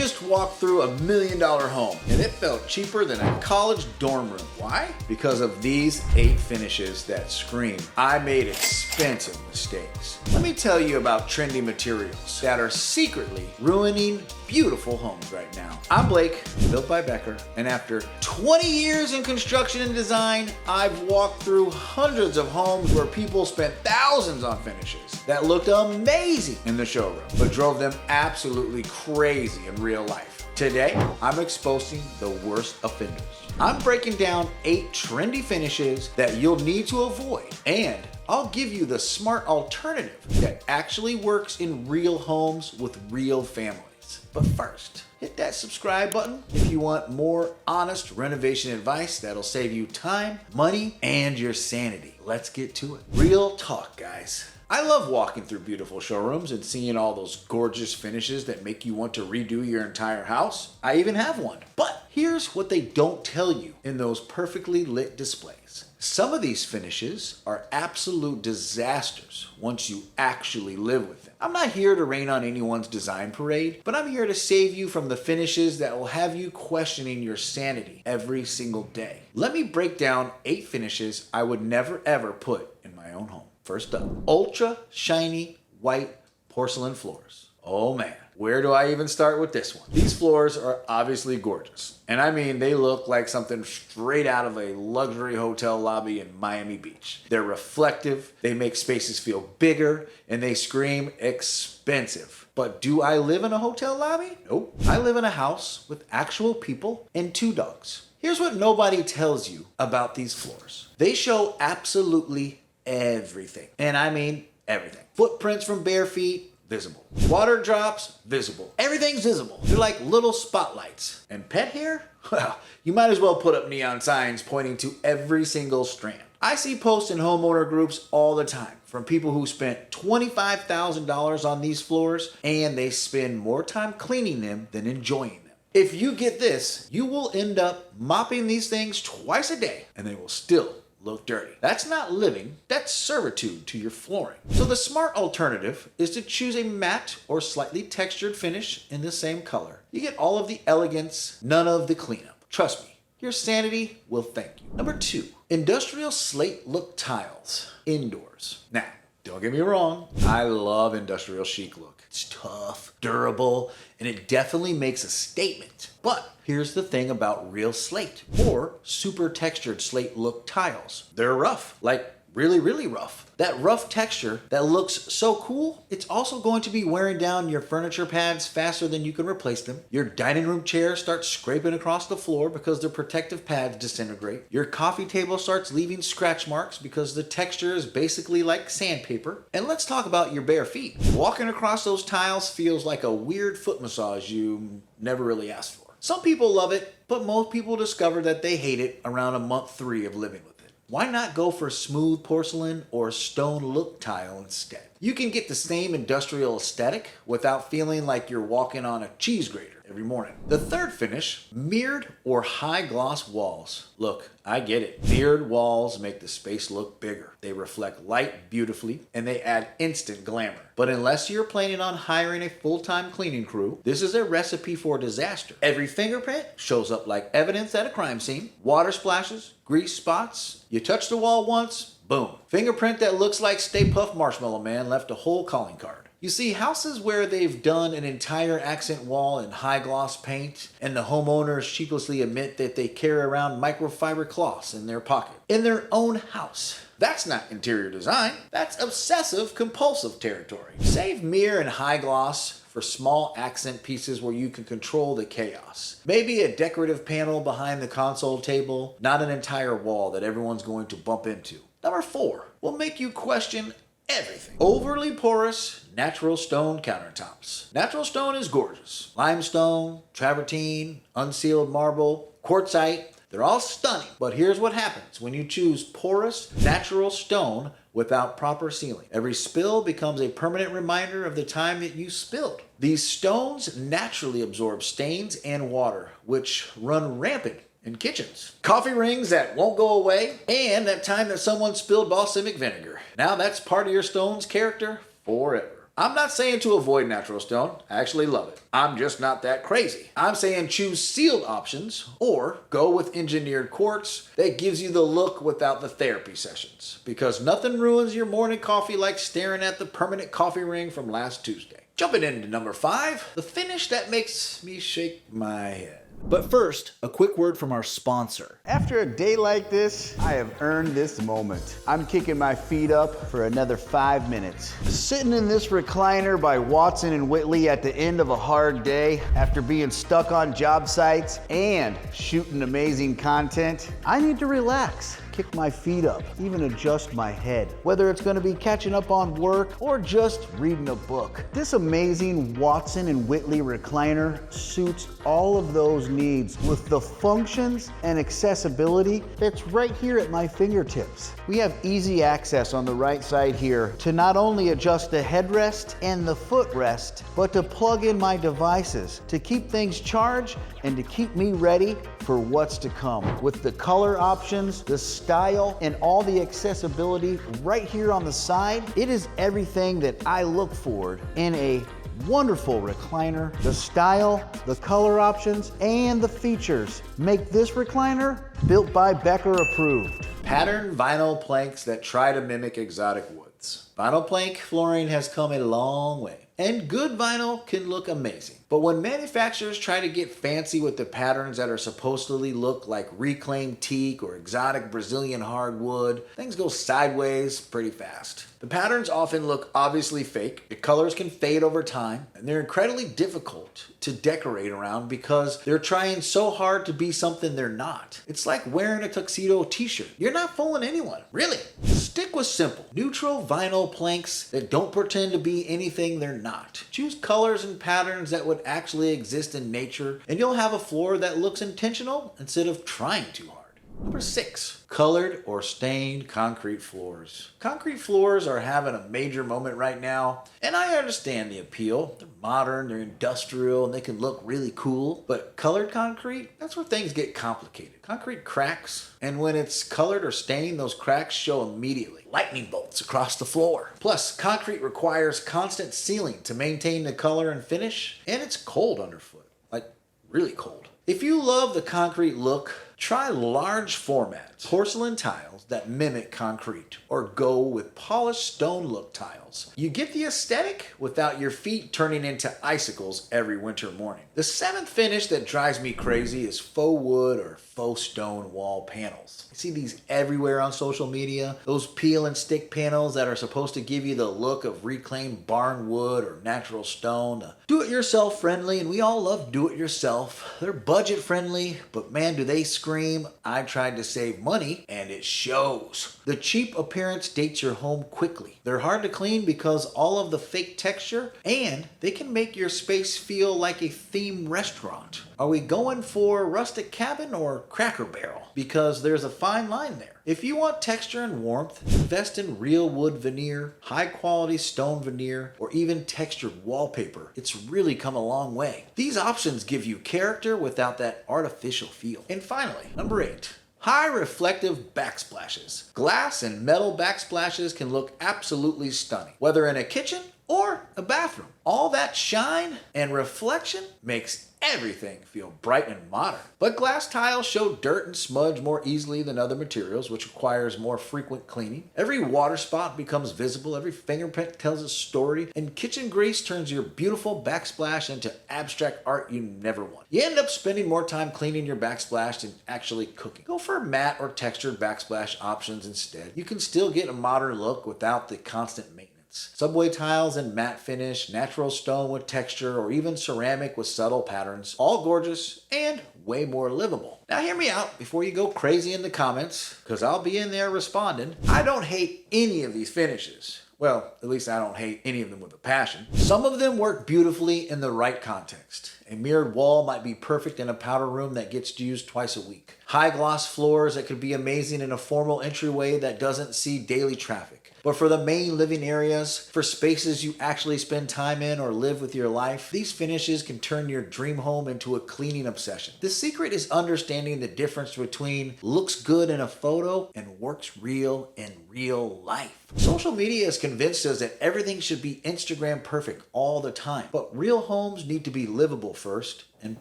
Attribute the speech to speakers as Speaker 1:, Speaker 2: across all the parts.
Speaker 1: just walked through $1 million home and it felt cheaper than a college dorm room. Why? Because of these 8 finishes that scream, I made expensive mistakes. Let me tell you about trendy materials that are secretly ruining beautiful homes right now. I'm Blake, built by Becker, and after 20 years in construction and design, I've walked through hundreds of homes where people spent thousands on finishes that looked amazing in the showroom, but drove them absolutely crazy in real life. Today, I'm exposing the worst offenders. I'm breaking down 8 trendy finishes that you'll need to avoid, and I'll give you the smart alternative that actually works in real homes with real families. But first, hit that subscribe button if you want more honest renovation advice that'll save you time, money, and your sanity. Let's get to it. Real talk, guys. I love walking through beautiful showrooms and seeing all those gorgeous finishes that make you want to redo your entire house. I even have one. But here's what they don't tell you in those perfectly lit displays. Some of these finishes are absolute disasters once you actually live with them. I'm not here to rain on anyone's design parade, but I'm here to save you from the finishes that will have you questioning your sanity every single day. Let me break down 8 finishes I would never ever put in my own home. First up, ultra shiny white porcelain floors. Oh man, where do I even start with this one? These floors are obviously gorgeous. And I mean, they look like something straight out of a luxury hotel lobby in Miami Beach. They're reflective, they make spaces feel bigger, and they scream expensive. But do I live in a hotel lobby? Nope. I live in a house with actual people and 2 dogs. Here's what nobody tells you about these floors. They show absolutely everything. And I mean everything. Footprints from bare feet, visible. Water drops, visible. Everything's visible. They're like little spotlights. And pet hair? Well, you might as well put up neon signs pointing to every single strand. I see posts in homeowner groups all the time from people who spent $25,000 on these floors and they spend more time cleaning them than enjoying them. If you get this, you will end up mopping these things twice a day and they will still look dirty. That's not living, that's servitude to your flooring. So the smart alternative is to choose a matte or slightly textured finish in the same color. You get all of the elegance, none of the cleanup. Trust me, your sanity will thank you. Number 2, industrial Slate-Look tiles, indoors. Now, don't get me wrong, I love industrial chic look. It's tough, durable, and it definitely makes a statement. But here's the thing about real slate or super textured Slate-Look tiles. They're rough, like really, really rough. That rough texture that looks so cool, it's also going to be wearing down your furniture pads faster than you can replace them. Your dining room chair starts scraping across the floor because the protective pads disintegrate. Your coffee table starts leaving scratch marks because the texture is basically like sandpaper. And let's talk about your bare feet. Walking across those tiles feels like a weird foot massage you never really asked for. Some people love it, but most people discover that they hate it around month 3 of living with it. Why not go for smooth porcelain or stone look tile instead? You can get the same industrial aesthetic without feeling like you're walking on a cheese grater every morning. The third finish, mirrored or high gloss walls. Look, I get it. Mirrored walls make the space look bigger. They reflect light beautifully and they add instant glamour. But unless you're planning on hiring a full-time cleaning crew, this is a recipe for disaster. Every fingerprint shows up like evidence at a crime scene. Water splashes, grease spots. You touch the wall once, boom. Fingerprint that looks like Stay Puft Marshmallow Man left a whole calling card. You see, houses where they've done an entire accent wall in high gloss paint and the homeowners sheepishly admit that they carry around microfiber cloths in their pocket in their own house. That's not interior design, that's obsessive compulsive territory. Save mirror and high gloss for small accent pieces where you can control the chaos. Maybe a decorative panel behind the console table, not an entire wall that everyone's going to bump into. Number 4 will make you question everything. Overly porous natural stone countertops. Natural stone is gorgeous. Limestone, travertine, unsealed marble, quartzite, they're all stunning. But here's what happens when you choose porous natural stone without proper sealing. Every spill becomes a permanent reminder of the time that you spilled. These stones naturally absorb stains and water, which run rampant in kitchens. Coffee rings that won't go away, and that time that someone spilled balsamic vinegar. Now that's part of your stone's character forever. I'm not saying to avoid natural stone. I actually love it. I'm just not that crazy. I'm saying choose sealed options or go with engineered quartz that gives you the look without the therapy sessions, because nothing ruins your morning coffee like staring at the permanent coffee ring from last Tuesday. Jumping into number 5, the finish that makes me shake my head.
Speaker 2: But first, a quick word from our sponsor.
Speaker 3: After a day like this, I have earned this moment. I'm kicking my feet up for another 5 minutes. Sitting in this recliner by Watson and Whitley at the end of a hard day, after being stuck on job sites and shooting amazing content, I need to relax. Kick my feet up, even adjust my head, whether it's gonna be catching up on work or just reading a book. This amazing Watson and Whitley recliner suits all of those needs with the functions and accessibility that's right here at my fingertips. We have easy access on the right side here to not only adjust the headrest and the footrest, but to plug in my devices to keep things charged and to keep me ready for what's to come. With the color options, the style, and all the accessibility right here on the side, it is everything that I look for in a wonderful recliner. The style, the color options, and the features make this recliner built by Becker approved.
Speaker 1: Patterned vinyl planks that try to mimic exotic woods. Vinyl plank flooring has come a long way, and good vinyl can look amazing. But when manufacturers try to get fancy with the patterns that are supposedly look like reclaimed teak or exotic Brazilian hardwood, things go sideways pretty fast. The patterns often look obviously fake, the colors can fade over time, and they're incredibly difficult to decorate around because they're trying so hard to be something they're not. It's like wearing a tuxedo t-shirt. You're not fooling anyone, really. Stick with simple, neutral vinyl planks that don't pretend to be anything they're not. Choose colors and patterns that would actually exist in nature, and you'll have a floor that looks intentional instead of trying too hard. Number 6, colored or stained concrete floors. Concrete floors are having a major moment right now, and I understand the appeal. They're modern, they're industrial, and they can look really cool. But colored concrete, that's where things get complicated. Concrete cracks, and when it's colored or stained, those cracks show immediately. Lightning bolts across the floor. Plus, concrete requires constant sealing to maintain the color and finish, and it's cold underfoot, like really cold. If you love the concrete look, try large format porcelain tiles that mimic concrete, or go with polished stone look tiles. You get the aesthetic without your feet turning into icicles every winter morning. The 7th finish that drives me crazy is faux wood or faux stone wall panels. I see these everywhere on social media. Those peel and stick panels that are supposed to give you the look of reclaimed barn wood or natural stone. Do-it-yourself friendly, and we all love do-it-yourself. They're budget friendly, but man, do they scream, I tried to save money, and it shows. The cheap appearance dates your home quickly. They're hard to clean because all of the fake texture, and they can make your space feel like a themed restaurant. Are we going for rustic cabin or Cracker Barrel? Because there's a fine line there. If you want texture and warmth, invest in real wood veneer, high quality stone veneer, or even textured wallpaper. It's really come a long way. These options give you character without that artificial feel. And finally, number 8. High reflective backsplashes. Glass and metal backsplashes can look absolutely stunning, whether in a kitchen or a bathroom. All that shine and reflection makes everything feel bright and modern. But glass tiles show dirt and smudge more easily than other materials, which requires more frequent cleaning. Every water spot becomes visible, every fingerprint tells a story, and kitchen grease turns your beautiful backsplash into abstract art you never want. You end up spending more time cleaning your backsplash than actually cooking. Go for matte or textured backsplash options instead. You can still get a modern look without the constant maintenance. Subway tiles in matte finish, natural stone with texture, or even ceramic with subtle patterns. All gorgeous and way more livable. Now hear me out before you go crazy in the comments, because I'll be in there responding. I don't hate any of these finishes. Well, at least I don't hate any of them with a passion. Some of them work beautifully in the right context, A mirrored wall might be perfect in a powder room that gets used twice a week. High gloss floors that could be amazing in a formal entryway that doesn't see daily traffic. But for the main living areas, for spaces you actually spend time in or live with your life, these finishes can turn your dream home into a cleaning obsession. The secret is understanding the difference between looks good in a photo and works real in real life. Social media has convinced us that everything should be Instagram perfect all the time, but real homes need to be livable first and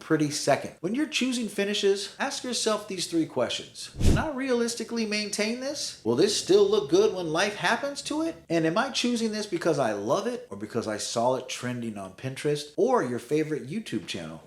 Speaker 1: pretty second. When you're choosing finishes, ask yourself these 3 questions. Can I realistically maintain this? Will this still look good when life happens to it? And am I choosing this because I love it or because I saw it trending on Pinterest or your favorite YouTube channel?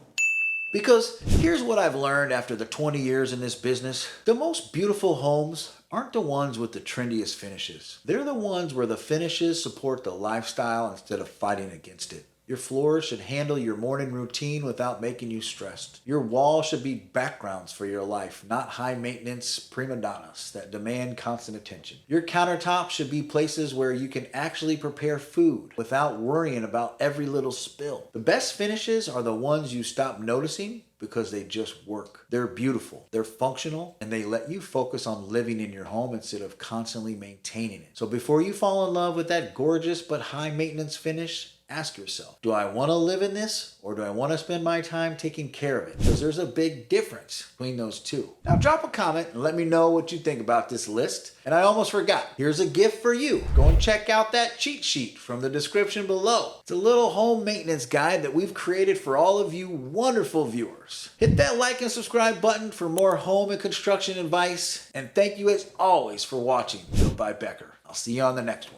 Speaker 1: Because here's what I've learned after the 20 years in this business. The most beautiful homes aren't the ones with the trendiest finishes. They're the ones where the finishes support the lifestyle instead of fighting against it. Your floors should handle your morning routine without making you stressed. Your walls should be backgrounds for your life, not high maintenance prima donnas that demand constant attention. Your countertops should be places where you can actually prepare food without worrying about every little spill. The best finishes are the ones you stop noticing because they just work. They're beautiful, they're functional, and they let you focus on living in your home instead of constantly maintaining it. So before you fall in love with that gorgeous but high maintenance finish, ask yourself, do I want to live in this or do I want to spend my time taking care of it? Because there's a big difference between those two. Now drop a comment and let me know what you think about this list. And I almost forgot, here's a gift for you. Go and check out that cheat sheet from the description below. It's a little home maintenance guide that we've created for all of you wonderful viewers. Hit that like and subscribe button for more home and construction advice. And thank you as always for watching Built by Becker. I'll see you on the next one.